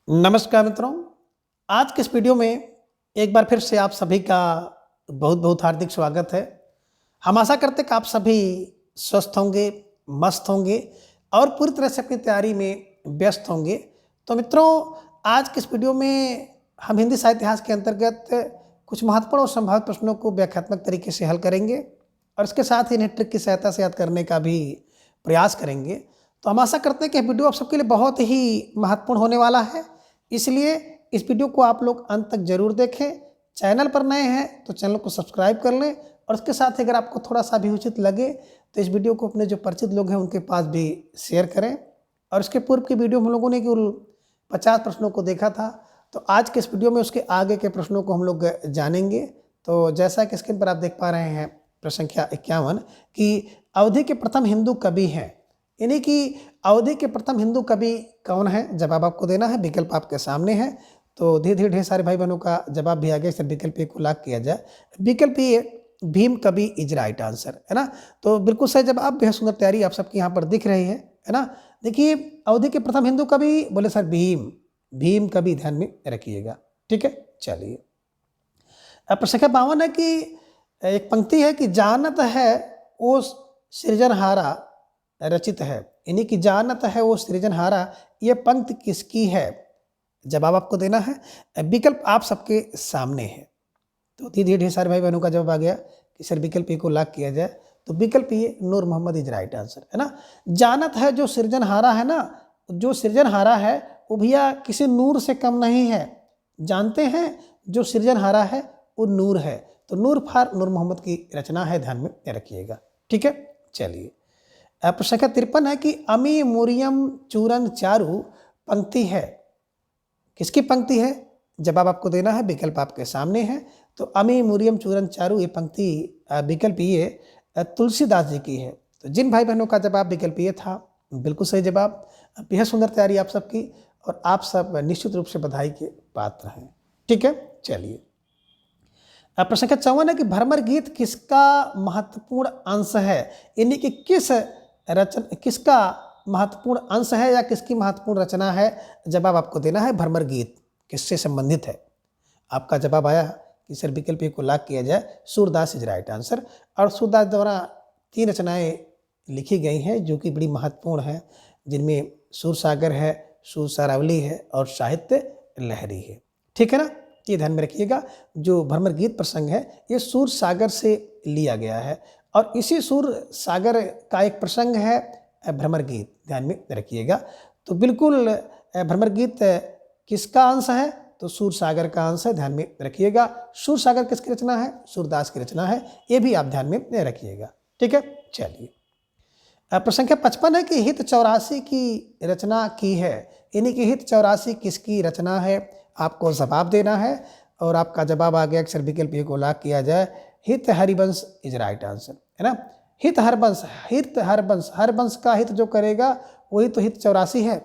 नमस्कार मित्रों। आज के इस वीडियो में एक बार फिर से आप सभी का बहुत बहुत हार्दिक स्वागत है। हम आशा करते हैं कि आप सभी स्वस्थ होंगे, मस्त होंगे और पूरी तरह से अपनी तैयारी में व्यस्त होंगे। तो मित्रों, आज के इस वीडियो में हम हिंदी साहित्य इतिहास के अंतर्गत कुछ महत्वपूर्ण और संभावित प्रश्नों को व्याख्यात्मक तरीके से हल करेंगे और इसके साथ ही इन्हें ट्रिक की सहायता से याद करने का भी प्रयास करेंगे। तो हम आशा करते हैं कि वीडियो आप सबके लिए बहुत ही महत्वपूर्ण होने वाला है, इसलिए इस वीडियो को आप लोग अंत तक जरूर देखें। चैनल पर नए हैं तो चैनल को सब्सक्राइब कर लें और इसके साथ ही अगर आपको थोड़ा सा भी उचित लगे तो इस वीडियो को अपने जो परिचित लोग हैं उनके पास भी शेयर करें। और इसके पूर्व की वीडियो में हम लोगों ने केवल 50 प्रश्नों को देखा था, तो आज के इस वीडियो में उसके आगे के प्रश्नों को हम लोग जानेंगे। तो जैसा कि स्क्रीन पर आप देख पा रहे हैं प्रश्न संख्या 51 कि अवधि के प्रथम हिंदू कवि हैं, यानी कि अवधि के प्रथम हिंदू कवि कौन है, जवाब आपको देना है। विकल्प आपके सामने है, तो धीरे धीरे ढेर सारे भाई बहनों का जवाब भी आ गया। सर विकल्प ए को लॉक किया जाए। विकल्प ए भीम कवि इज राइट आंसर, है ना। तो बिल्कुल सही जवाब, बेहद सुंदर तैयारी आप सबकी यहाँ पर दिख रही है ना। देखिए, अवधि के प्रथम हिंदू कवि बोले सर भीम कवि, ध्यान में रखिएगा। ठीक है, चलिए। अब प्रश्न संख्या 52 है कि एक पंक्ति है कि जानत है वो सृजनहारा रचित है, यानी कि जानत है वो सृजनहारा, ये पंक्ति किसकी है, जवाब आपको देना है। विकल्प आप सबके सामने है। तो धीरे धीरे ढेर सारे भाई बहनों का जवाब आ गया कि सर विकल्प ए को लॉक किया जाए। तो विकल्प ये नूर मोहम्मद इज राइट आंसर, है ना। जानत है जो सृजनहारा है ना, जो सृजनहारा है वो भैया किसी नूर से कम नहीं है। जानते हैं जो सृजनहारा है वो नूर है, तो नूर मोहम्मद की रचना है, ध्यान में रखिएगा। ठीक है, चलिए। प्रश्न संख्या 53 है कि अमी मुरियम चूरन चारू पंक्ति है, किसकी पंक्ति है, जवाब आपको देना है। विकल्प आपके सामने है। तो अमी मुरियम चूरन चारू ये पंक्ति विकल्प ये तुलसीदास जी की है। तो जिन भाई बहनों का जवाब विकल्प ये था, बिल्कुल सही जवाब। बेहद सुंदर तैयारी आप सबकी और आप सब निश्चित रूप से बधाई के पात्र हैं। ठीक है, चलिए। प्रश्न संख्या 54 है कि भ्रमर गीत किसका महत्वपूर्ण अंश है, यानी कि किसका महत्वपूर्ण अंश है या किसकी महत्वपूर्ण रचना है, जवाब आपको देना है। भ्रमर गीत किससे संबंधित है, आपका जवाब आया कि सर विकल्प ए को लॉक किया जाए। Surdas is right answer. और सूरदास द्वारा 3 रचनाएं लिखी गई हैं जो कि बड़ी महत्वपूर्ण है, जिनमें सूरसागर है, सूर सारावली है और साहित्य लहरी है। ठीक है ना, ये ध्यान में रखिएगा। जो भ्रमर गीत प्रसंग है ये सूर सागर से लिया गया है और इसी सूर सागर का एक प्रसंग है भ्रमर गीत, ध्यान में रखिएगा। तो बिल्कुल भ्रमर गीत किसका अंश है, तो सूर सागर का अंश है, ध्यान में रखिएगा। सूर सागर किसकी रचना है, सूरदास की रचना है, ये भी आप ध्यान में रखिएगा। ठीक है, चलिए। प्रश्न संख्या 55 है कि हित 84 की रचना की है, यानी कि हित 84 किसकी रचना है, आपको जवाब देना है। और आपका जवाब आ गया, अक्सर विकल्प ए को लॉक किया जाए। हित हरिवंश इज राइट आंसर, है ना। हित हरवंश, हरवंश का हित जो करेगा वही तो हित 84 है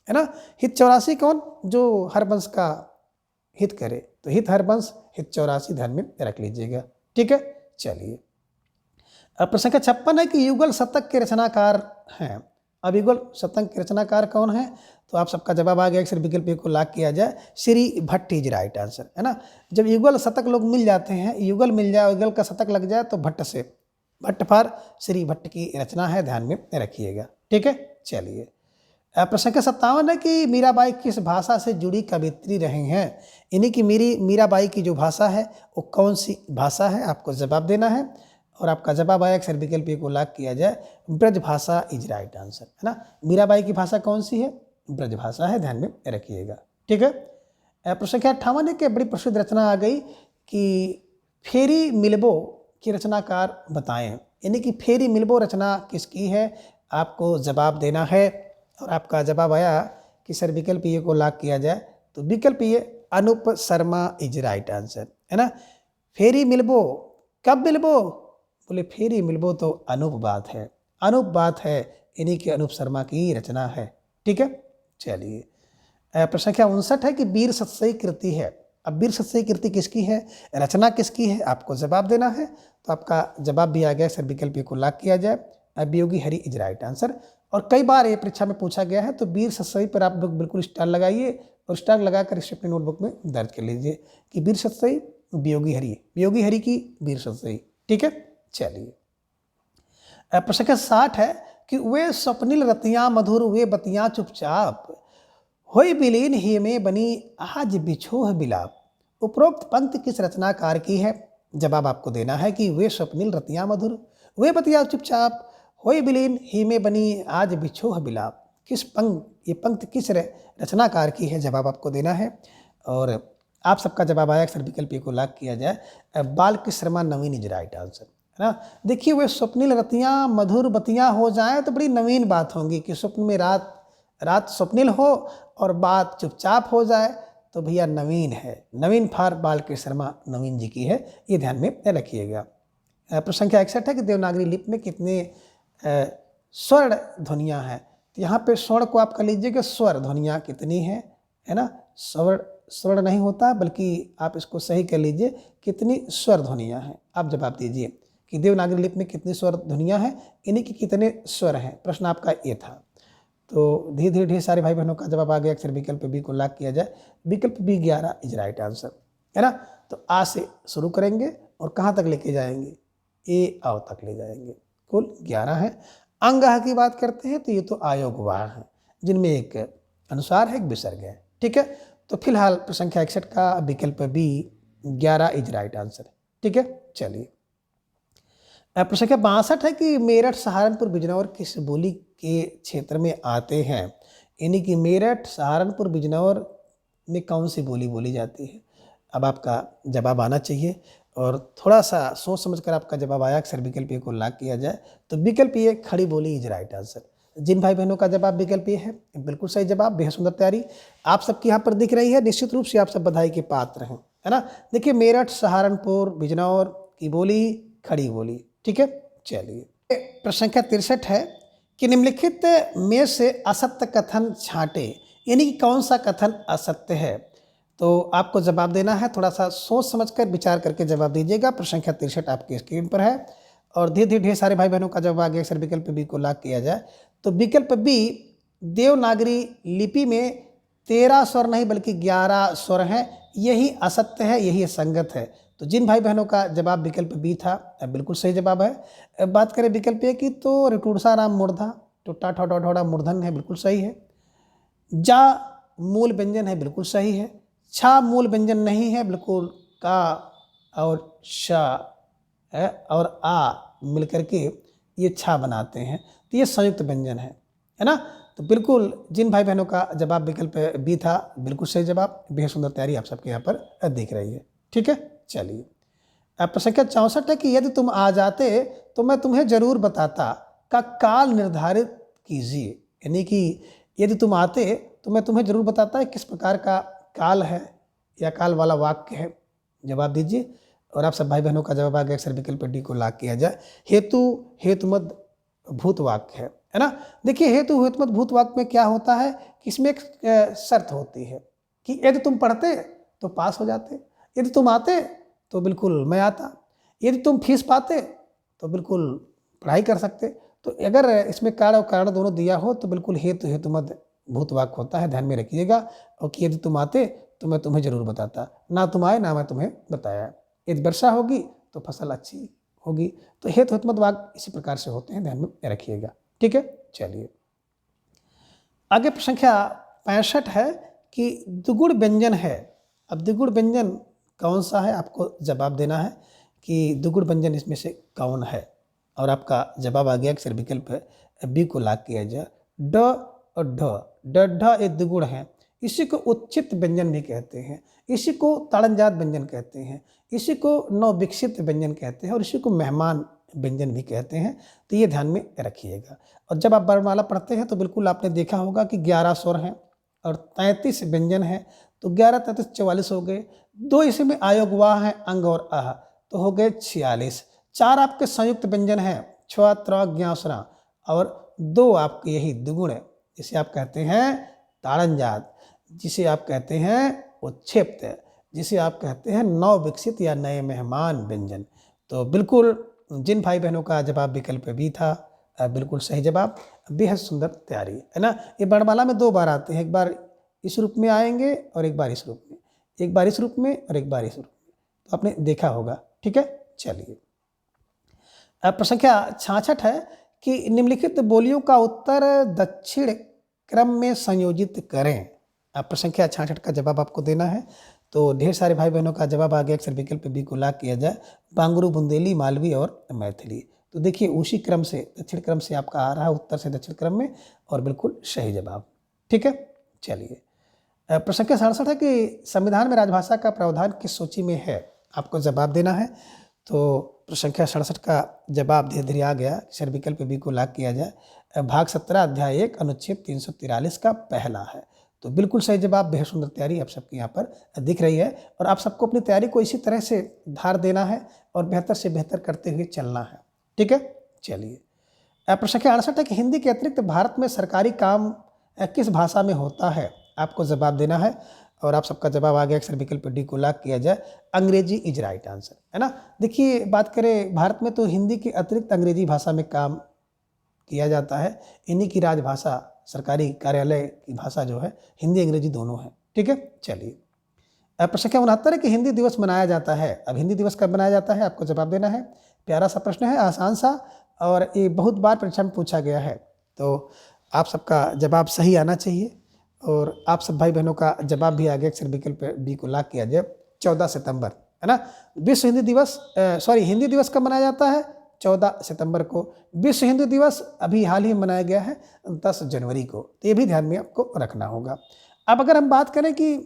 ना। हित 84 कौन, जो हरवंश का हित करे, तो हित हरवंश हित 84, ध्यान में रख लीजिएगा। ठीक है, चलिए। अब प्रश्न संख्या 56 है कि युगल शतक के रचनाकार हैं। अब युगल शतक के रचनाकार कौन है, तो आप सबका जवाब आ गया, अक्सर विकल्प ए को लॉक किया जाए। Shri Bhatt is right answer, है ना। जब युगल शतक लोग मिल जाते हैं, युगल मिल जाए, युगल का शतक लग जाए, तो भट्ट से भट्ट पर श्री भट्ट की रचना है, ध्यान में रखिएगा। ठीक है, चलिए। प्रश्न संख्या 57 है कि मीराबाई किस भाषा से जुड़ी कवित्री रहे हैं, यानी कि मीराबाई की जो भाषा है वो कौन सी भाषा है, आपको जवाब देना है। और आपका जवाब आया, अक्सर विकल्प ए को लॉक किया जाए। ब्रज भाषा इज राइट आंसर, है ना। मीराबाई की भाषा कौन सी है, ब्रज भाषा है, ध्यान में रखिएगा। ठीक है। प्रश्न संख्या 58 है कि बड़ी प्रसिद्ध रचना आ गई कि फेरी मिलबो की रचनाकार बताएं, यानी कि फेरी मिलबो रचना किसकी है, आपको जवाब देना है। और आपका जवाब आया कि सर विकल्प ए को लॉक किया जाए। तो विकल्प ये Anoop Sharma is right answer, है ना। फेरी मिलबो, कब मिलबो, बोले फेरी मिलबो तो अनूप बात है, अनूप बात है, यानी कि अनूप शर्मा की रचना है। ठीक है, चलिए। प्रश्न संख्या 59 है कि वीर सतसई कृति है। अब वीर सतसई कृति किसकी है, रचना किसकी है, आपको जवाब देना है। तो आपका जवाब भी आ गया, सर विकल्प ए को लॉक किया जाए। अभियोगी हरि इज राइट आंसर। और कई बार ये परीक्षा में पूछा गया है, तो वीर सतसई पर आप लोग बिल्कुल स्टार लगाइए और स्टार लगाकर इसे अपनी नोटबुक में दर्ज कर लीजिए कि वीर सतसई वियोगी हरि की वीर सतसई। ठीक है, चलिए। प्रश्न संख्या 60 है कि वे स्वप्निल रतियां मधुर वे बतियां चुपचाप, होई विलीन ही में बनी आज बिछोह बिलाप। उपरोक्त पंक्ति किस रचनाकार की है? जवाब आपको देना है कि वे स्वप्निल रतियां मधुर वे बतियां चुपचाप, होई विलीन ही में बनी आज बिछोह बिलाप। ये पंक्ति किस रचनाकार की है? जवाब आपको देना है। और आप सबका जवाब आया अक्सर विकल्प को लॉक किया जाए। बालकृष्ण शर्मा नवीन इज राइट आंसर, है ना। देखिए, वे स्वप्निल रतियां मधुर बतियां हो जाएं तो बड़ी नवीन बात होगी कि स्वप्न में रात स्वप्निल हो और बात चुपचाप हो जाए, तो भैया नवीन है। नवीन फार बालकृष्ण शर्मा नवीन जी की है, ये ध्यान में रखिएगा। प्रश्न संख्या 61 है कि देवनागरी लिपि में कितने स्वर्ण ध्वनियाँ हैं? तो यहाँ पे स्वर्ण को आप कर लीजिए कि स्वर ध्वनियाँ कितनी है ना। स्वर्ण नहीं होता, बल्कि आप इसको सही कर लीजिए कितनी स्वर ध्वनियाँ हैं। आप जवाब दीजिए कि देवनागरी लिपि में कितनी स्वर ध्वनियाँ हैं, इन्हीं के कितने स्वर हैं। प्रश्न आपका ये था। तो धीरे धीरे ढेर सारे भाई बहनों का जवाब आ गया। अक्सर विकल्प बी को लॉक किया जाए। विकल्प बी 11 इज राइट आंसर, है ना। तो आ से शुरू करेंगे और कहाँ तक लेके जाएंगे? ए आओ तक ले जाएंगे। कुल 11 है। अंगह की बात करते हैं तो ये तो आयोगवाह है, जिनमें एक अनुसार है, एक विसर्ग है। ठीक है, तो फिलहाल प्रश्न संख्या 61 का विकल्प बी 11 इज राइट आंसर। ठीक है, चलिए। प्रश्न संख्या 62 है कि मेरठ सहारनपुर बिजनौर किस बोली के क्षेत्र में आते हैं? यानी कि मेरठ सहारनपुर बिजनौर में कौन सी बोली बोली जाती है? अब आपका जवाब आना चाहिए और थोड़ा सा सोच समझकर आपका जवाब आया अक्सर विकल्प ए को लॉक किया जाए। तो विकल्प ए खड़ी बोली इज राइट आंसर। जिन भाई बहनों का जवाब विकल्प ए है, बिल्कुल सही जवाब, बेहद सुंदर तैयारी आप सबकी यहाँ पर दिख रही है। निश्चित रूप से आप सब बधाई के पात्र हैं, है ना। देखिए, मेरठ सहारनपुर बिजनौर की बोली खड़ी बोली। ठीक है, चलिए। प्रश्न संख्या 63 है कि निम्नलिखित में से असत्य कथन छांटे, यानी कि कौन सा कथन असत्य है? तो आपको जवाब देना है। थोड़ा सा सोच समझकर विचार करके जवाब दीजिएगा। प्रश्न संख्या 63 आपके स्क्रीन पर है और धीरे धीरे ढेर सारे भाई बहनों का जवाब आ गया। अक्सर विकल्प बी को लॉक किया जाए तो विकल्प बी देवनागरी लिपि में 13 स्वर नहीं बल्कि 11 स्वर हैं। यही असत्य है, यही संगत है। तो जिन भाई बहनों का जवाब विकल्प बी था, बिल्कुल सही जवाब है। बात करें विकल्प ए की तो रिटूरसा राम मूर्धा, टुट्टा ठोड़ा ढोड़ा मूर्धन है, बिल्कुल सही है। जा मूल व्यंजन है, बिल्कुल सही है। छा मूल व्यंजन नहीं है, बिल्कुल। का और शा है और आ मिलकर के ये छा बनाते हैं, तो ये संयुक्त व्यंजन है ना। तो बिल्कुल जिन भाई बहनों का जवाब विकल्प बी था, बिल्कुल सही जवाब। बेहद सुंदर तैयारी आप सबके यहाँ पर दिख रही है। ठीक है, चलिए। प्रश्न संख्या 64 है कि यदि तुम आ जाते तो मैं तुम्हें जरूर बताता का काल निर्धारित कीजिए। यानी कि यदि तुम आते तो मैं तुम्हें जरूर बताता है किस प्रकार का काल है या काल वाला वाक्य है। जवाब दीजिए। और आप सब भाई बहनों का जवाब आ गया। अक्सर विकल्प डी को लॉक किया जाए। हेतुमद भूत वाक्य है ना। देखिए, हेतुमद भूत वाक्य में क्या होता है कि इसमें एक शर्त होती है कि यदि तुम पढ़ते तो पास हो जाते, यदि तुम आते तो बिल्कुल मैं आता, यदि तुम फीस पाते तो बिल्कुल पढ़ाई कर सकते। तो अगर इसमें कारण और कारण दोनों दिया हो तो बिल्कुल हेतुमद भूत वाक्य होता है, ध्यान में रखिएगा। और कि यदि तुम आते तो मैं तुम्हें जरूर बताता, ना तुम आए ना मैं तुम्हें बताया। यदि वर्षा होगी तो फसल अच्छी होगी। तो हेतुमद वाक्य इसी प्रकार से होते हैं, ध्यान में रखिएगा। ठीक है, चलिए आगे। प्रश्न संख्या 65 है कि द्विगुण व्यंजन है। अब द्विगुण व्यंजन कौन सा है? आपको जवाब देना है कि द्विगुण व्यंजन इसमें से कौन है। और आपका जवाब आ गया। अक्सर विकल्प बी को लॉक किया जाए। ड और ढ ये द्विगुण है। इसी को उच्चित व्यंजन भी कहते हैं, इसी को ताड़नजात व्यंजन कहते हैं, इसी को नवविकसित व्यंजन कहते हैं और इसी को मेहमान व्यंजन भी कहते हैं। तो ये ध्यान में रखिएगा। और जब आप वर्णमाला पढ़ते हैं तो बिल्कुल आपने देखा होगा कि 11 स्वर हैं और 33 व्यंजन हैं। तो 11 33 44 हो गए। 2 इसमें आयोगवाह हैं, अंग और आह, तो हो गए 46। 4 आपके संयुक्त व्यंजन हैं, छ त्र ज्ञ स्रा, और 2 आपके यही द्विगुण है, जिसे आप कहते हैं ताड़नजात, जिसे आप कहते हैं उत्क्षिप्त, जिसे आप कहते हैं नवविकसित या नए मेहमान व्यंजन। तो बिल्कुल जिन भाई बहनों का जवाब विकल्प भी था, बिल्कुल सही जवाब। बेहद सुंदर तैयारी है ना। ये वर्णमाला में 2 बार आते हैं, एक बार इस रूप में आएंगे और एक बार इस रूप में, एक बार इस रूप में और एक बार इस रूप में, तो आपने देखा होगा। ठीक है, चलिए। अब प्रश्न संख्या 66 है कि निम्नलिखित बोलियों का उत्तर दक्षिण क्रम में संयोजित करें। अब प्रश्न संख्या 66 का जवाब आपको देना है। तो ढेर सारे भाई बहनों का जवाब आ गया, अक्सर विकल्प बी को लाग किया जाए, बांगरू, बुंदेली, मालवी और मैथिली। तो देखिए उसी क्रम से, दक्षिण क्रम से आपका आ रहा है, उत्तर से दक्षिण क्रम में, और बिल्कुल सही जवाब। ठीक है, चलिए। प्रश्न संख्या 67 है कि संविधान में राजभाषा का प्रावधान किस सूची में है। आपको जवाब देना है। तो प्रश्न संख्या 67 का जवाब धीरे धीरे आ गया, सर विकल्प बी को लाग किया जाए। भाग 17 अध्याय 1 अनुच्छेद 343 का पहला है। तो बिल्कुल सही जवाब। बेहद सुंदर तैयारी आप सबकी यहाँ पर दिख रही है, और आप सबको अपनी तैयारी को इसी तरह से धार देना है और बेहतर से बेहतर करते हुए चलना है। ठीक है, चलिए। प्रश्न संख्या 68 है कि हिंदी के अतिरिक्त भारत में सरकारी काम किस भाषा में होता है। आपको जवाब देना है, और आप सबका जवाब आ गया, अक्सर विकल्प डी को लाग किया जाए, अंग्रेजी इज राइट आंसर, है ना। देखिए बात करें भारत में तो हिंदी के अतिरिक्त अंग्रेजी भाषा में काम किया जाता है। इन्हीं की राजभाषा, सरकारी कार्यालय की भाषा जो है हिंदी अंग्रेजी दोनों है। ठीक है, चलिए। प्रश्न संख्या 69 है कि हिंदी दिवस मनाया जाता है। अब हिंदी दिवस कब मनाया जाता है, आपको जवाब देना है। प्यारा सा प्रश्न है, आसान सा, और ये बहुत बार परीक्षा में पूछा गया है। तो आप सबका जवाब सही आना चाहिए, और आप सब भाई बहनों का जवाब भी आ गया, अक्सर विकल्प बी को लाग किया जाए, 14 सितंबर, है ना। विश्व हिंदी दिवस, हिंदी दिवस कब मनाया जाता है, 14 सितंबर को। विश्व हिंदी दिवस अभी हाल ही मनाया गया है 10 जनवरी को। तो ये भी ध्यान में आपको रखना होगा। अब अगर हम बात करें कि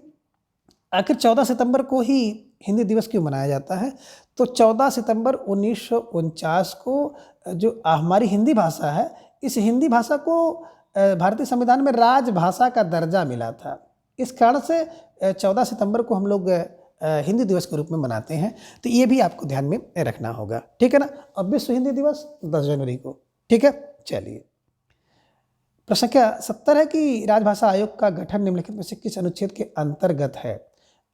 आखिर 14 सितंबर को ही हिंदी दिवस क्यों मनाया जाता है, तो 14 सितंबर 1949 को जो हमारी हिंदी भाषा है, इस हिंदी भाषा को भारतीय संविधान में राजभाषा का दर्जा मिला था। इस कारण से 14 सितंबर को हम लोग हिंदी दिवस के रूप में मनाते हैं। तो ये भी आपको ध्यान में रखना होगा। ठीक है ना। अब विश्व हिंदी दिवस 10 जनवरी को। ठीक है, चलिए। प्रश्न संख्या 70 है कि राजभाषा आयोग का गठन निम्नलिखित में से किस अनुच्छेद के अंतर्गत है।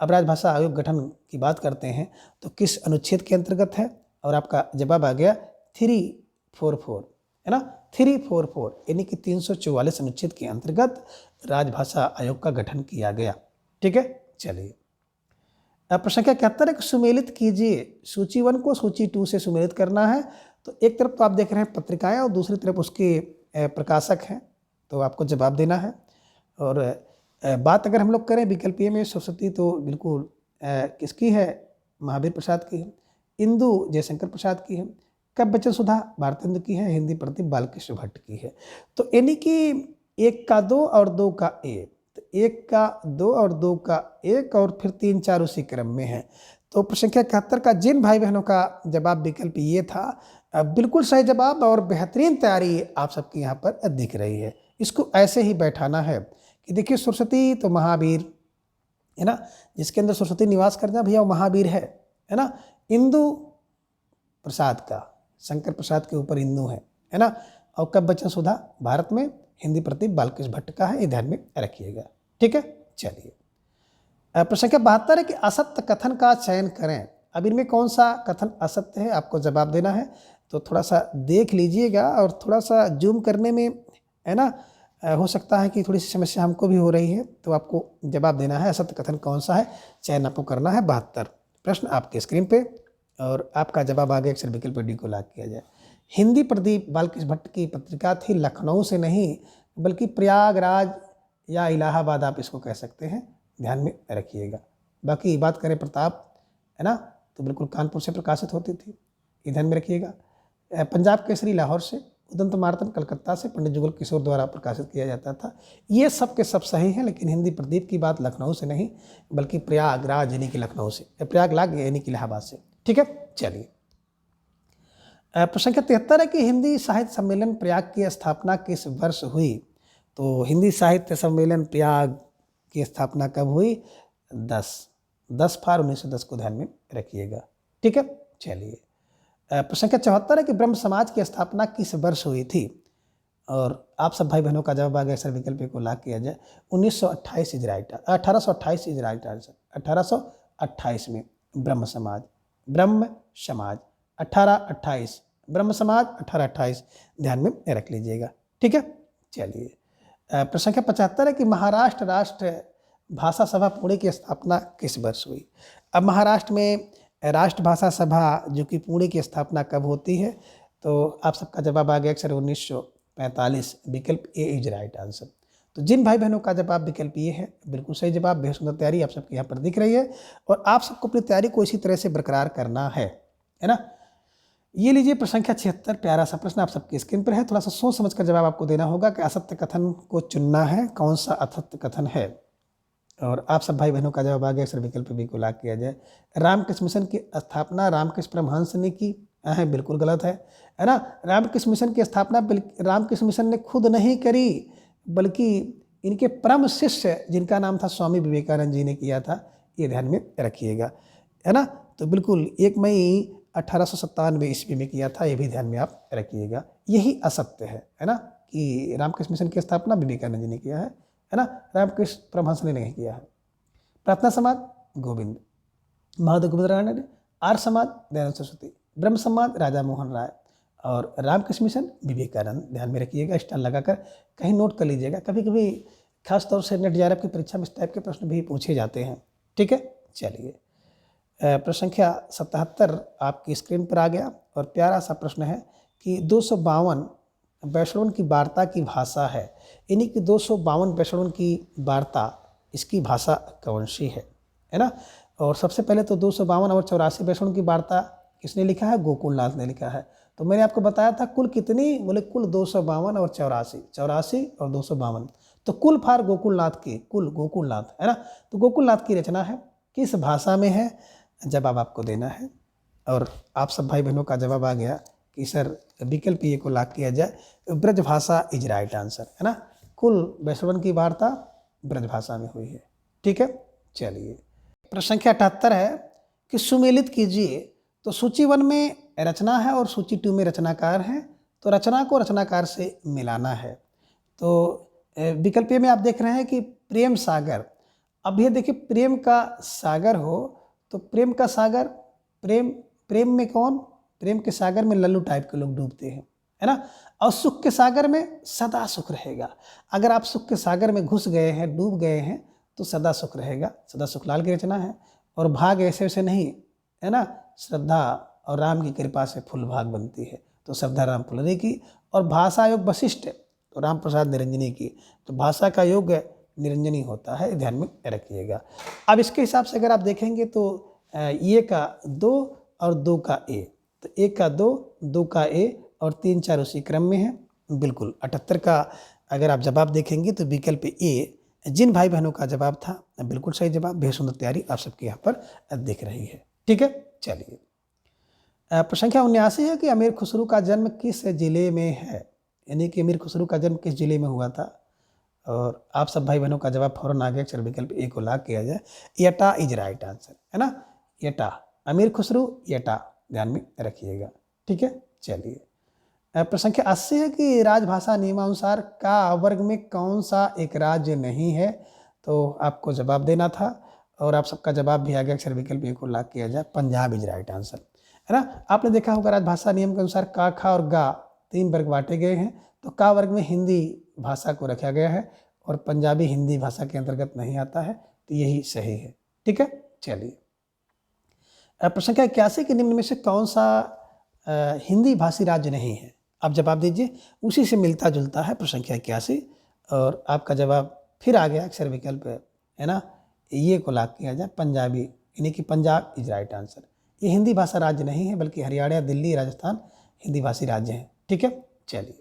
अब राजभाषा आयोग गठन की बात करते हैं तो किस अनुच्छेद के अंतर्गत है, और आपका जवाब आ गया 344, है ना। 344 यानी कि 344 अनुच्छेद के अंतर्गत राजभाषा आयोग का गठन किया गया। ठीक है, चलिए। अब प्रश्न संख्या 71 है कि सुमेलित कीजिए, सूची 1 को सूची 2 से सुमेलित करना है। तो एक तरफ तो आप देख रहे हैं पत्रिकाएं, और दूसरी तरफ उसके प्रकाशक हैं, तो आपको जवाब देना है। और बात अगर हम लोग करें विकल्प ए में सरस्वती, तो बिल्कुल किसकी है, महावीर प्रसाद की है। इंदु जयशंकर प्रसाद की है। कब बचन सुधा भारतेंदु की है। हिंदी प्रदीप बालकृष्ण भट्ट की है। तो यानी कि 1 का 2 और 2 का 1, तो 1 का 2 और 2 का 1, और फिर 3 4 उसी क्रम में है। तो प्रश्न संख्या 71 का जिन भाई बहनों का जवाब विकल्प ये था, बिल्कुल सही जवाब, और बेहतरीन तैयारी आप सबकी यहाँ पर दिख रही है। इसको ऐसे ही बैठाना है कि देखिए सरस्वती तो महावीर, है ना, जिसके अंदर सरस्वती निवास करता है भैया वो महावीर है ना। इंदु प्रसाद का, शंकर प्रसाद के ऊपर इंदु है ना। और कब बचन सुधा भारत में हिंदी प्रदीप बालकृष्ण भट्ट का है, ये ध्यान में रखिएगा। ठीक है, चलिए। प्रश्न संख्या 72 है कि असत्य कथन का चयन करें। अब इनमें कौन सा कथन असत्य है, आपको जवाब देना है। तो थोड़ा सा देख लीजिएगा, और थोड़ा सा जूम करने में, है ना, हो सकता है कि थोड़ी सी समस्या हमको भी हो रही है। तो आपको जवाब देना है, असत्य कथन कौन सा है, चयन आपको करना है। 72 प्रश्न आपके स्क्रीन पे, और आपका जवाब आगे अक्सर विकल्प डी को लाग किया जाए। हिंदी प्रदीप बालकृष्ण भट्ट की पत्रिका थी, लखनऊ से नहीं बल्कि प्रयागराज या इलाहाबाद, आप इसको कह सकते हैं, ध्यान में रखिएगा। बाकी बात करें प्रताप, है ना, तो बिल्कुल कानपुर से प्रकाशित होती थी, ये ध्यान में रखिएगा। पंजाब केसरी लाहौर से, उदंत मार्तन कलकत्ता से पंडित जुगल किशोर द्वारा प्रकाशित किया जाता था। ये सब के सब सही हैं, लेकिन हिंदी प्रदीप की बात लखनऊ से नहीं बल्कि प्रयागराज यानी कि लखनऊ से, प्रयागराज यानी कि इलाहाबाद से। ठीक है, चलिए। प्रश्न संख्या 73 है कि हिंदी साहित्य सम्मेलन प्रयाग की स्थापना किस वर्ष हुई। तो हिंदी साहित्य सम्मेलन प्रयाग की स्थापना कब हुई, 10 फरवरी 1910 को ध्यान में रखिएगा। ठीक है, चलिए। प्रश्न संख्या 74 है कि ब्रह्म समाज की स्थापना किस वर्ष हुई थी, और आप सब भाई बहनों का जवाब आ गया, सर विकल्प को लाग किया जाए, 1928 is right, 1828 is right answer. 1828 में ब्रह्म समाज, 1828 ब्रह्म समाज 1828 ध्यान में रख लीजिएगा। ठीक है, चलिए। प्रश्न संख्या 75 है कि महाराष्ट्र राष्ट्र भाषा सभा पुणे की स्थापना किस वर्ष हुई? अब महाराष्ट्र में राष्ट्रभाषा सभा जो कि पुणे की स्थापना कब होती है? तो आप सबका जवाब आ गया सर 1945, विकल्प ए इज राइट आंसर। तो जिन भाई बहनों का जवाब विकल्प ये है, बिल्कुल सही जवाब, बेहद सुंदर तैयारी आप सबके यहाँ पर दिख रही है और आप सबको अपनी तैयारी को इसी तरह से बरकरार करना है ना। ये लीजिए प्रश्न संख्या 76, प्यारा सा प्रश्न आप सबकी स्क्रीन पर है। थोड़ा सा सोच समझ कर जवाब आपको देना होगा कि असत्य कथन को चुनना है, कौन सा असत्य कथन है। और आप सब भाई बहनों का जवाब आ गया सर, विकल्प बी को लाग किया जाए। रामकृष्ण मिशन की स्थापना रामकृष्ण परमहंस ने की है, बिल्कुल गलत है ना। रामकृष्ण मिशन की स्थापना रामकृष्ण मिशन ने खुद नहीं करी, बल्कि इनके परम शिष्य जिनका नाम था स्वामी विवेकानंद जी ने किया था, ये ध्यान में रखिएगा, है ना। तो बिल्कुल 1 मई 1897 ईस्वी में किया था, ये भी ध्यान में आप रखिएगा। यही असत्य है ना, कि रामकृष्ण मिशन की स्थापना विवेकानंद जी ने किया है ना, रामकृष्ण परमहंस ने नहीं किया है। प्रार्थना समाज गोविंद, महादेव गोविंद रानडे, आर्य समाज दयानंद सरस्वती, ब्रह्म समाज राजा मोहन राय और रामकृष्ण मिशन विवेकानंद। ध्यान में रखिएगा, स्टार लगाकर कहीं नोट कर लीजिएगा। कभी कभी खास तौर से नेट जेआरएफ की परीक्षा में इस टाइप के प्रश्न भी पूछे जाते हैं, ठीक है। चलिए प्रश्न संख्या 77 आपकी स्क्रीन पर आ गया और प्यारा सा प्रश्न है कि 252 वैष्णवन की वार्ता की भाषा है, यानी कि 252 वैष्णवन की वार्ता, इसकी भाषा कौन सी है ना। और सबसे पहले तो 252 और 84 वैष्णवन की वार्ता किसने लिखा है? गोकुलनाथ ने लिखा है। तो मैंने आपको बताया था कुल कितनी, बोले कुल 252 और 84, 84 और 252, तो कुल फार गोकुलनाथ की, कुल गोकुलनाथ है ना। तो गोकुलनाथ की रचना है, किस भाषा में है, जवाब आपको देना है। और आप सब भाई बहनों का जवाब आ गया कि सर विकल्प ए को लाग किया जाए, ब्रज भाषा इज राइट आंसर, है ना। कुल वैष्णवन की वार्ता ब्रज भाषा में हुई है, ठीक है। चलिए प्रश्न संख्या 78 है कि सुमेलित कीजिए। तो सूची 1 में रचना है और सूची 2 में रचनाकार है, तो रचना को रचनाकार से मिलाना है। तो विकल्प में आप देख रहे हैं कि प्रेम सागर। अब ये देखिए प्रेम का सागर हो तो प्रेम का सागर, प्रेम में कौन, प्रेम के सागर में लल्लू टाइप के लोग डूबते हैं, है ना। और सुख के सागर में सदा सुख रहेगा। अगर आप सुख के सागर में घुस गए हैं, डूब गए हैं, तो सदा सुख रहेगा। सदा सुखलाल की रचना है। और भाग ऐसे वैसे नहीं, है ना, श्रद्धा और राम की कृपा से फुल भाग बनती है, तो श्रद्धा राम फुलरे की। और भाषा योग वशिष्ठ, तो राम प्रसाद निरंजनी की। तो भाषा का योग निरंजनी होता है, ध्यान में रखिएगा। अब इसके हिसाब से अगर आप देखेंगे तो ये का 2 और 2 का ए, तो 1 का 2, 2 का ए और 3 4 उसी क्रम में है। बिल्कुल 78 का अगर आप जवाब देखेंगे तो विकल्प ए, जिन भाई बहनों का जवाब था, बिल्कुल सही जवाब। बेहद सुंदर तैयारी आप सबके यहाँ पर दिख रही है, ठीक है। चलिए प्रश्न संख्या 79 है कि अमीर खुसरो का जन्म किस जिले में है, यानी कि अमीर खुसरो का जन्म किस जिले में हुआ था। और आप सब भाई बहनों का जवाब फौरन आ गया, चल विकल्प ए को लाग किया जाए। एटा इज राइट आंसर, है ना। एटा, अमीर खुसरो एटा, ध्यान में रखिएगा, ठीक है। चलिए प्रश्न संख्या 80 है कि राजभाषा नियमानुसार का वर्ग में कौन सा एक राज्य नहीं है। तो आपको जवाब देना था और आप सबका जवाब भी आ गया, अक्षर विकल्प ए को लाग किया जाए। पंजाब इज राइट आंसर, है ना। आपने देखा होगा राजभाषा नियम के अनुसार का, खा और गा 3 वर्ग बांटे गए हैं। तो का वर्ग में हिंदी भाषा को रखा गया है और पंजाबी हिंदी भाषा के अंतर्गत नहीं आता है, तो यही सही है, ठीक है। चलिए प्रश्न संख्या 81 के निम्न में से कौन सा हिंदी भाषी राज्य नहीं है। आप जवाब दीजिए, उसी से मिलता जुलता है प्रश्न संख्या 81 और आपका जवाब फिर आ गया अक्षर विकल्प, है ना, ये को लाग किया जाए। पंजाबी, यानी कि पंजाब इज राइट आंसर। ये हिंदी भाषा राज्य नहीं है, बल्कि हरियाणा, दिल्ली, राजस्थान हिंदी भाषी राज्य हैं, ठीक है। चलिए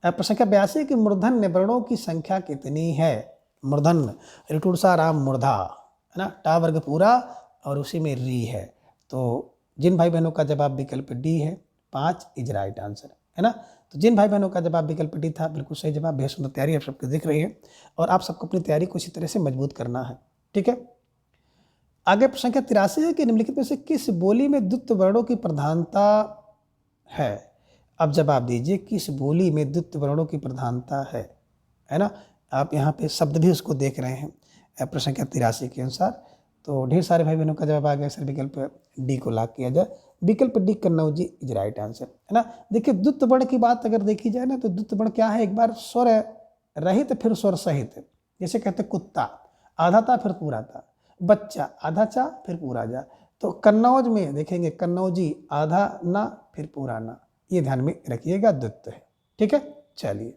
प्रश्न संख्या 82 कि मूर्धन्य वर्णों की संख्या कितनी है। मूर्धन्य, ऋटुरसा राम मूर्धा, है ना, टा वर्ग पूरा और उसी में री है। तो जिन भाई बहनों का जवाब विकल्प डी है, 5 इज राइट आंसर, है ना। तो जिन भाई बहनों का जवाब विकल्प डी था, बिल्कुल सही जवाब। बेहद सुंदर तैयारी आप सबको दिख रही है और आप सबको अपनी तैयारी को इसी तरह से मजबूत करना है, ठीक है। आगे प्रश्न संख्या 83 है कि निम्नलिखित में से किस बोली में द्वित्व वर्णों की प्रधानता है। अब जवाब दीजिए, किस बोली में द्वित्व वर्णों की प्रधानता है ना। आप यहाँ पे शब्द भी उसको देख रहे हैं प्रश्न संख्या 83 के अनुसार। तो ढेर सारे भाई बहनों का जवाब आ गया, सर विकल्प डी को लाग किया जाए। विकल्प D Kannauji is right answer, है ना। देखिए द्वित्व वर्ण की बात अगर देखी जाए ना, तो द्वित्व वर्ण क्या है, एक बार स्वर रहित फिर स्वर सहित। जैसे कहते कुत्ता, आधा ता फिर पूरा ता, बच्चा आधा चा फिर पूरा जा। तो कन्नौज में देखेंगे कन्नौजी आधा ना फिर पूरा ना, ये ध्यान में रखिएगा, द्वित्व है। ठीक है, चलिए।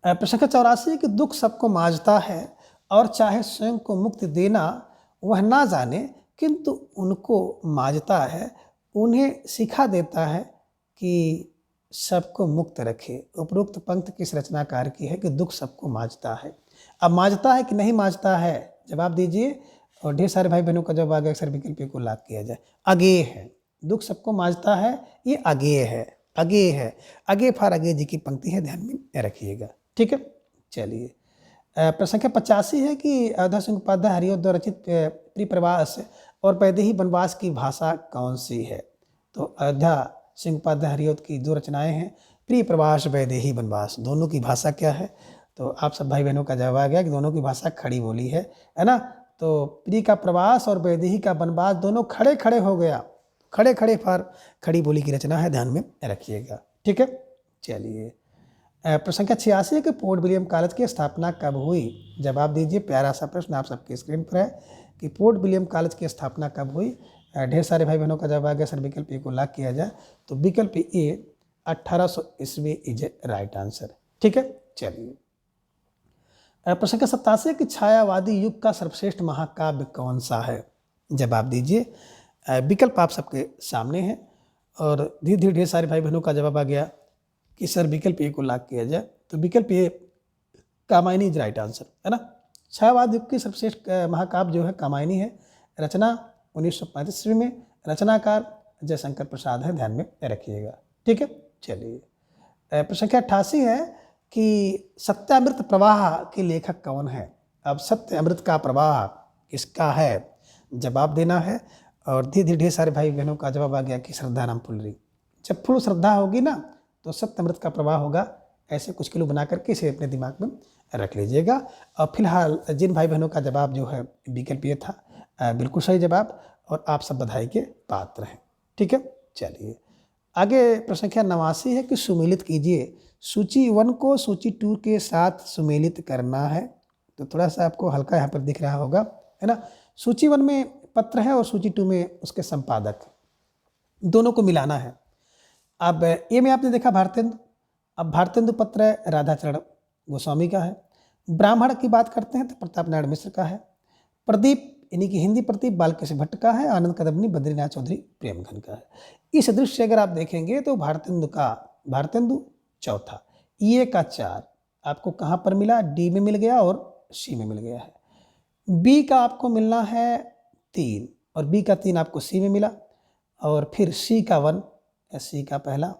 प्रश्न संख्या 84 कि दुख सबको मांझता है और चाहे स्वयं को मुक्ति देना वह ना जाने, किंतु उनको मांझता है, उन्हें सिखा देता है कि सबको मुक्त रखे। उपरोक्त पंक्ति किस रचनाकार की है कि दुख सबको मांझता है? अब मांझता है कि नहीं मांझता है, जवाब दीजिए। और ढेर सारे भाई बहनों का जवाब आ गया, अक्सर विकल्प को लाभ किया जाए। अगेय है, दुख सबको मांझता है, ये अगेय है, अगेय है, अगेय फार अगेय जी की पंक्ति है, ध्यान में रखिएगा। ठीक है, चलिए। प्रश्न संख्या 85 है कि अयोध्या सिंह उपाध्याय हरिओं द्वारा रचित प्रिय प्रवास और वैदेही वनवास की भाषा कौन सी है? तो अयोध्या सिंह उपाध्याय हरिओं की दो रचनाएं हैं, प्रिय प्रवास वैदेही वनवास, दोनों की भाषा क्या है? तो आप सब भाई बहनों का जवाब आ गया कि दोनों की भाषा खड़ी बोली है ना। तो प्रिय का प्रवास और वैदेही का वनवास दोनों खड़े खड़े हो गया, खड़े खड़े फार खड़ी बोली की रचना है, ध्यान में रखिएगा। ठीक है, चलिए। प्रश्न संख्या 86 है कि पोर्ट विलियम कॉलेज की स्थापना कब हुई? जवाब दीजिए। प्यारा सा प्रश्न आप सबके स्क्रीन पर है कि पोर्ट विलियम कॉलेज की स्थापना कब हुई? ढेर सारे भाई बहनों का जवाब आ गया, सर विकल्प ए को लॉक किया जाए। तो विकल्प ए 1800 ईस्वी इज ए राइट आंसर। ठीक है, चलिए। प्रश्न संख्या 87 है कि छायावादी युग का सर्वश्रेष्ठ महाकाव्य कौन सा है? जवाब दीजिए। विकल्प आप सबके सामने हैं और धीरे धीरे ढेर सारे भाई बहनों का जवाब आ गया कि सर विकल्प ए को लॉक किया जाए। तो विकल्प ए कामायनी इज राइट आंसर, है ना। छायावाद युग की सर्वश्रेष्ठ महाकाव्य जो है कामायनी है, रचना 1935 ईस्वी में, रचनाकार जयशंकर प्रसाद है, ध्यान में रखिएगा। ठीक है, चलिए। प्रश्न संख्या 88 है कि सत्यामृत प्रवाह के लेखक कौन है? अब सत्य अमृत का प्रवाह किसका है? जवाब देना है और धीरे धीरे ढेर सारे भाई बहनों का जवाब आ गया कि श्रद्धाराम फुलरी। जब फुल श्रद्धा होगी ना तो सत्य अमृत का प्रवाह होगा। ऐसे कुछ किलो बना करके इसे अपने दिमाग में रख लीजिएगा। और फिलहाल जिन भाई बहनों का जवाब जो है विकल्प ये था, बिल्कुल सही जवाब और आप सब बधाई के पात्र हैं। ठीक है, चलिए आगे। प्रश्न संख्या 89 है कि सुमेलित कीजिए। सूची 1 को सूची 2 के साथ सुमेलित करना है। तो थोड़ा सा आपको हल्का यहाँ पर दिख रहा होगा, है ना। सूची 1 में पत्र है और सूची 2 में उसके संपादक, दोनों को मिलाना है। अब ए में आपने देखा भारतेंदु, अब भारतेंदु पत्र राधाचरण गोस्वामी का है। ब्राह्मण की बात करते हैं तो प्रताप नारायण मिश्र का है। प्रदीप यानी कि हिंदी प्रदीप बालकृष्ण भट्ट का है। आनंद कदमनी बद्रीनाथ चौधरी प्रेमघन का है। इस दृश्य अगर आप देखेंगे तो भारतेंदु चौथा, ये का 4 आपको कहाँ पर मिला? डी में मिल गया और सी में मिल गया है। बी का आपको मिलना है 3 और बी का 3 आपको सी में मिला, और फिर सी का 1, सी का पहला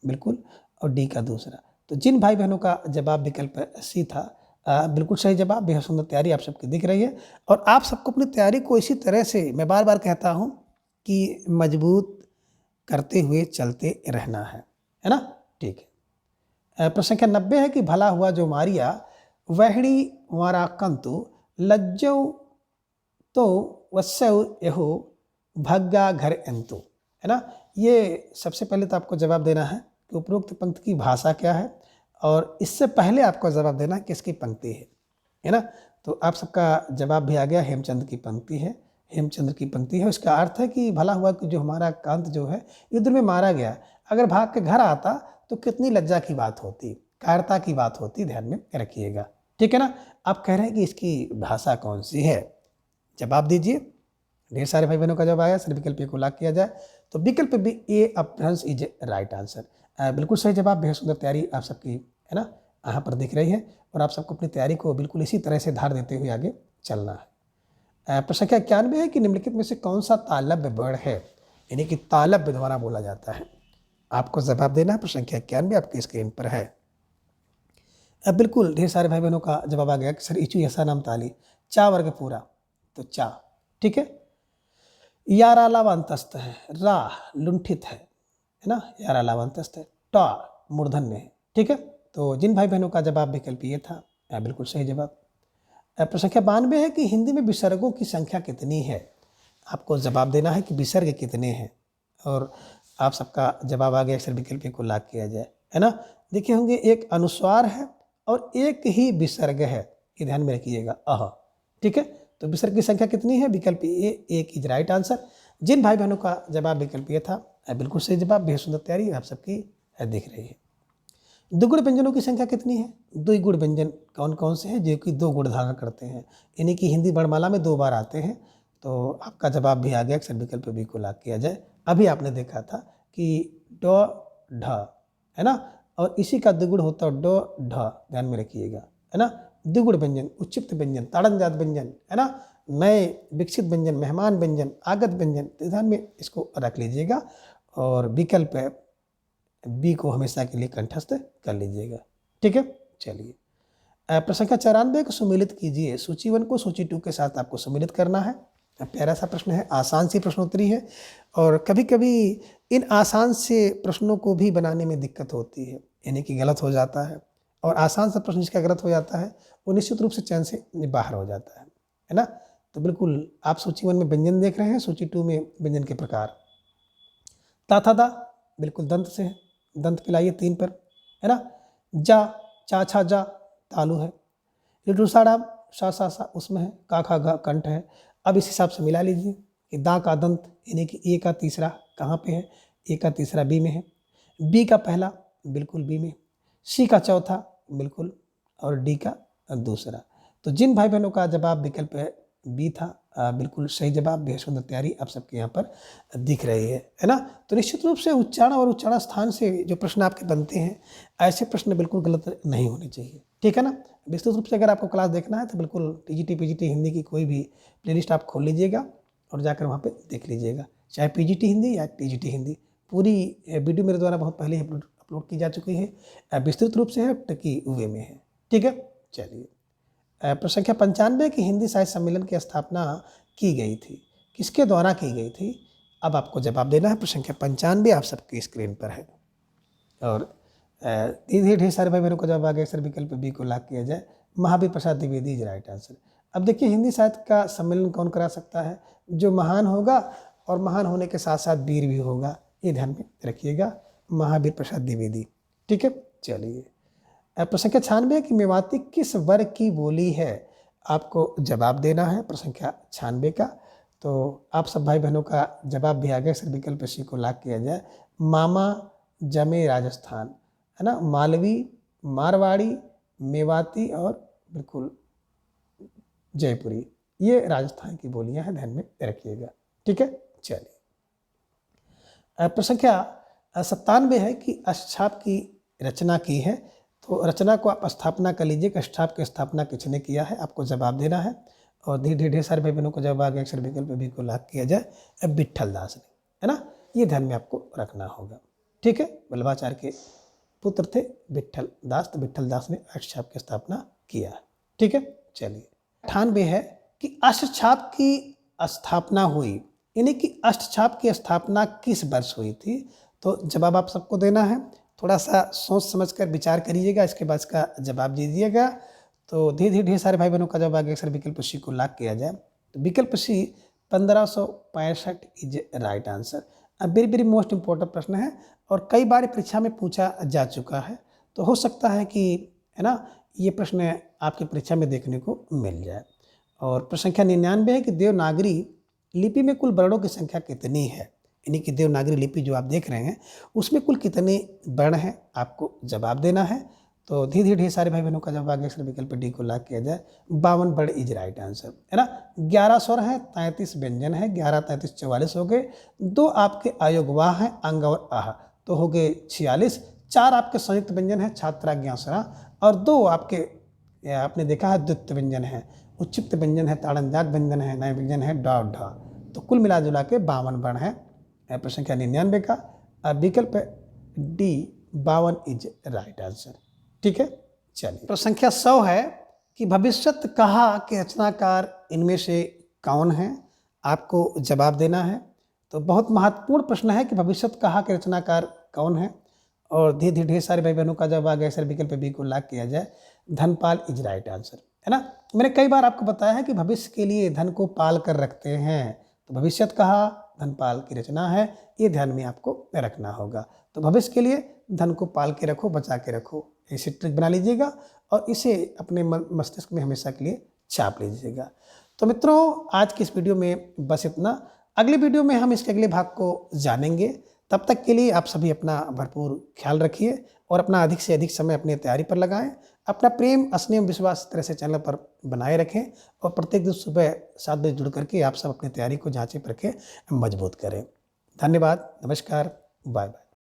बिल्कुल और डी का दूसरा। तो जिन भाई बहनों का जवाब विकल्प सी था, बिल्कुल सही जवाब। बेहद सुंदर तैयारी आप सबकी दिख रही है और आप सबको अपनी तैयारी को इसी तरह से, मैं बार बार कहता हूँ कि मजबूत करते हुए चलते रहना है ना। ठीक है। प्रश्न संख्या 90 है कि भला हुआ जो मारिया वहणी वारा कंतु लज्जो तो वस्सव यहो भग्गा घर एंतु, है ना। ये सबसे पहले तो आपको जवाब देना है कि उपरोक्त पंक्ति की भाषा क्या है, और इससे पहले आपको जवाब देना है किसकी पंक्ति है ना। तो आप सबका जवाब भी आ गया, हेमचंद्र की पंक्ति है, हेमचंद्र की पंक्ति है। उसका अर्थ है कि भला हुआ कि जो हमारा कांत जो है युद्ध में मारा गया, अगर भाग के घर आता तो कितनी लज्जा की बात होती, कायरता की बात होती, ध्यान में रखिएगा। ठीक है ना। आप कह रहे हैं कि इसकी भाषा कौन सी है, जवाब दीजिए। ढेर सारे भाई बहनों का जवाब आया, सर विकल्प को लॉक किया जाए। तो विकल्प बी ए अपभ्रंश इज राइट आंसर, बिल्कुल सही जवाब। बेहद सुंदर तैयारी आप सबकी है ना यहाँ पर दिख रही है और आप सबको अपनी तैयारी को बिल्कुल इसी तरह से धार देते हुए आगे चलना है। प्रश्न संख्या 91 है कि निम्नलिखित में से कौन सा तालव्य वर्ण है, यानी कि तालव्य द्वारा बोला जाता है। आपको जवाब देना है। प्रश्न संख्या 91 आपकी स्क्रीन पर है। अब बिल्कुल ढेर सारे भाई बहनों का जवाब आ गया कि सर इचू ऐसा नाम ताली, चा वर्ग पूरा, तो चा। ठीक है। यारा लावांतस्थ है, रा लुंठित है ना, यारा लावांतस्थ है, टा मूर्धन्य है। ठीक है। तो जिन भाई बहनों का जवाब विकल्प ये था, बिल्कुल सही जवाब। प्रश्न संख्या 92 है कि हिंदी में विसर्गों की संख्या कितनी है। आपको जवाब देना है कि विसर्ग कितने हैं, और आप सबका जवाब आ गया, अक्सर विकल्प को लॉक किया जाए, है ना। देखिए होंगे एक अनुस्वार है और एक ही विसर्ग है, ये ध्यान में रखिएगा, अह। ठीक है, तो विसर्ग की संख्या कितनी है? विकल्प ए 1 इज राइट आंसर। जिन भाई बहनों का जवाब विकल्प ए था, बिल्कुल सही जवाब, बेहद सुंदर तैयारी आप सबकी दिख रही है। द्विगुण व्यंजनों की संख्या कितनी है? द्विगुण व्यंजन कौन कौन से हैं जो कि 2 गुण धारण करते हैं, यानी कि हिंदी वर्णमाला में 2 बार आते हैं? तो आपका जवाब भी आ गया, अक्सर विकल्प बी को लाग किया जाए। अभी आपने देखा था कि ड ढ है ना, और इसी का द्विगुण होता है ड ढ, ध्यान में रखिएगा, है ना। द्विगुण व्यंजन, उच्चिप्त व्यंजन, ताड़नजात व्यंजन, है ना, नए विकसित व्यंजन, मेहमान व्यंजन, आगत व्यंजन, तो ध्यान में इसको रख लीजिएगा। और विकल्प बी को हमेशा के लिए कंठस्थ कर लीजिएगा। ठीक है, चलिए प्रश्न संख्या 94 को सम्मिलित कीजिए। सूची 1 को सूची 2 के साथ आपको सम्मिलित करना है। प्यारा सा प्रश्न है, आसान सी प्रश्नोत्तरी है, और कभी कभी इन आसान से प्रश्नों को भी बनाने में दिक्कत होती है, यानी कि गलत हो जाता है, और आसान सा प्रश्न जिसका गलत हो जाता है वो निश्चित रूप से चयन से बाहर हो जाता है ना। तो बिल्कुल आप सूची 1 में व्यंजन देख रहे हैं, सूची 2 में व्यंजन के प्रकार। ता था दा बिल्कुल दंत से है, दंत पिलाइए 3 पर, है ना। जा चा छा जा तालु है। ऋतुषाणाम सा सा सा उसमें है, का खा गा कंठ है। अब इस हिसाब से मिला लीजिए कि दा का दंत यानी कि ए का तीसरा कहाँ पे है? ए का तीसरा बी में है, बी का पहला बिल्कुल बी में, सी का चौथा बिल्कुल, और डी का दूसरा। तो जिन भाई बहनों का जवाब विकल्प बी था, बिल्कुल सही जवाब, बेहद सुंदर तैयारी आप सबके यहाँ पर दिख रही है ना। तो निश्चित रूप से उच्चारण और उच्चारण स्थान से जो प्रश्न आपके बनते हैं, ऐसे प्रश्न बिल्कुल गलत नहीं होने चाहिए। ठीक है ना। विस्तृत रूप से अगर आपको क्लास देखना है तो बिल्कुल टीजीटी पीजीटी हिंदी की कोई भी प्लेलिस्ट आप खोल लीजिएगा और जाकर वहाँ पे देख लीजिएगा, चाहे पीजीटी हिंदी या टीजीटी हिंदी। पूरी वीडियो मेरे द्वारा बहुत पहले अपलोड की जा चुकी है, विस्तृत रूप से है, टकी वे में है। ठीक है, चलिए प्रश्न संख्या 95 की हिंदी साहित्य सम्मेलन की स्थापना की गई थी, किसके द्वारा की गई थी? अब आपको जवाब देना है। प्रश्न संख्या 95 आप सबकी स्क्रीन पर है, और धीरे ढेर सारे भाई बहनों को जवाब आ गया, सर विकल्प बी को लाग किया जाए, Mahavir Prasad Dwivedi is right answer. अब देखिए हिंदी साहित्य का सम्मेलन कौन करा सकता है? जो महान होगा, और महान होने के साथ साथ वीर भी होगा, ये ध्यान में रखिएगा, महावीर प्रसाद द्विवेदी। ठीक है, चलिए प्रश्न संख्या 96 की मेवाती किस वर्ग की बोली है? आपको जवाब देना है प्रश्न संख्या 96 का। तो आप सब भाई बहनों का जवाब भी आ गया, सर विकल्प सी को लाग किया जाए, मामा जमे राजस्थान, है ना, मालवी, मारवाड़ी, मेवाती और बिल्कुल जयपुरी, ये राजस्थान की बोलियां हैं, ध्यान में रखिएगा। ठीक है, चलिए प्रश्न संख्या 97 है कि अष्टछाप की रचना की है, तो रचना को आप स्थापना कर लीजिए कि अष्टछाप की स्थापना किसने किया है, आपको जवाब देना है। और धीरे ढेर सारे भाई बहनों को जवाब आ गया, अक्षर विकल्प भी को लाग किया जाए, विट्ठल दास ने, है ना, ये ध्यान में आपको रखना होगा। ठीक है, वल्लभाचार्य के पुत्र थे विट्ठल दास, तो विट्ठल दास ने अष्टछाप की स्थापना किया। ठीक है, चलिए 98 है कि अष्टछाप की स्थापना हुई, यानी कि अष्टछाप की स्थापना किस वर्ष हुई थी? तो जवाब आप सबको देना है, थोड़ा सा सोच समझ कर विचार करिएगा, इसके बाद इसका जवाब दीजिएगा। तो धीरे ढेर सारे भाई बहनों का जवाब आ गया, सर विकल्प सी को लाग किया जाए, तो विकल्प सी 1565 इज राइट आंसर। अब वेरी वेरी मोस्ट इम्पोर्टेंट प्रश्न है, और कई बार परीक्षा में पूछा जा चुका है, तो हो सकता है कि, है ना, ये प्रश्न आपकी परीक्षा में देखने को मिल जाए। और प्रश्न संख्या 99 है कि देवनागरी लिपि में कुल वर्णों की संख्या कितनी है? यानी कि देवनागरी लिपि जो आप देख रहे हैं उसमें कुल कितने वर्ण हैं, आपको जवाब देना है। तो धीरे धीरे सारे भाई बहनों का जवाब आ गया, सर विकल्प डी को लाग किया जाए, 52 वर्ण इज राइट आंसर, है ना। 11 स्वर हैं, 33 व्यंजन है, 11 33 44 हो गए, 2 आपके अयोगवाह हैं, अंग और आह, तो हो गए 46, 4 आपके संयुक्त व्यंजन है, छात्रा ज्ञासरा, और 2 आपके आपने देखा है द्वित्व व्यंजन है, उच्चिप्त व्यंजन है, ताड़नजात व्यंजन है, नए व्यंजन है, डा ढा, तो कुल मिला जुला के 52 वर्ण है। प्रश्न संख्या 99 का विकल्प डी 52 इज राइट आंसर। ठीक है, चलिए प्रश्न संख्या 100 है कि भविष्यत कहा के रचनाकार इनमें से कौन है? आपको जवाब देना है। तो बहुत महत्वपूर्ण प्रश्न है कि भविष्यत कहा के रचनाकार कौन है, और धीरे धीरे ढेर सारे भाई बहनों का जवाब आ गया, सर विकल्प बी को लाग किया जाए, धनपाल इज राइट आंसर, है ना। मैंने कई बार आपको बताया है कि भविष्य के लिए धन को पाल कर रखते हैं, तो भविष्यत कहा धनपाल की रचना है, ये ध्यान में आपको रखना होगा। तो भविष्य के लिए धन को पाल के रखो, बचा के रखो, इसे ट्रिक बना लीजिएगा और इसे अपने मस्तिष्क में हमेशा के लिए छाप लीजिएगा। तो मित्रों, आज की इस वीडियो में बस इतना। अगली वीडियो में हम इसके अगले भाग को जानेंगे। तब तक के लिए आप सभी अपना भरपूर ख्याल रखिए और अपना अधिक से अधिक समय अपनी तैयारी पर लगाएं। अपना प्रेम, स्नेह, विश्वास इस तरह से चैनल पर बनाए रखें और प्रत्येक दिन सुबह 7 बजे जुड़ करके आप सब अपनी तैयारी को जांचे परखें, मजबूत करें। धन्यवाद, नमस्कार, बाय बाय।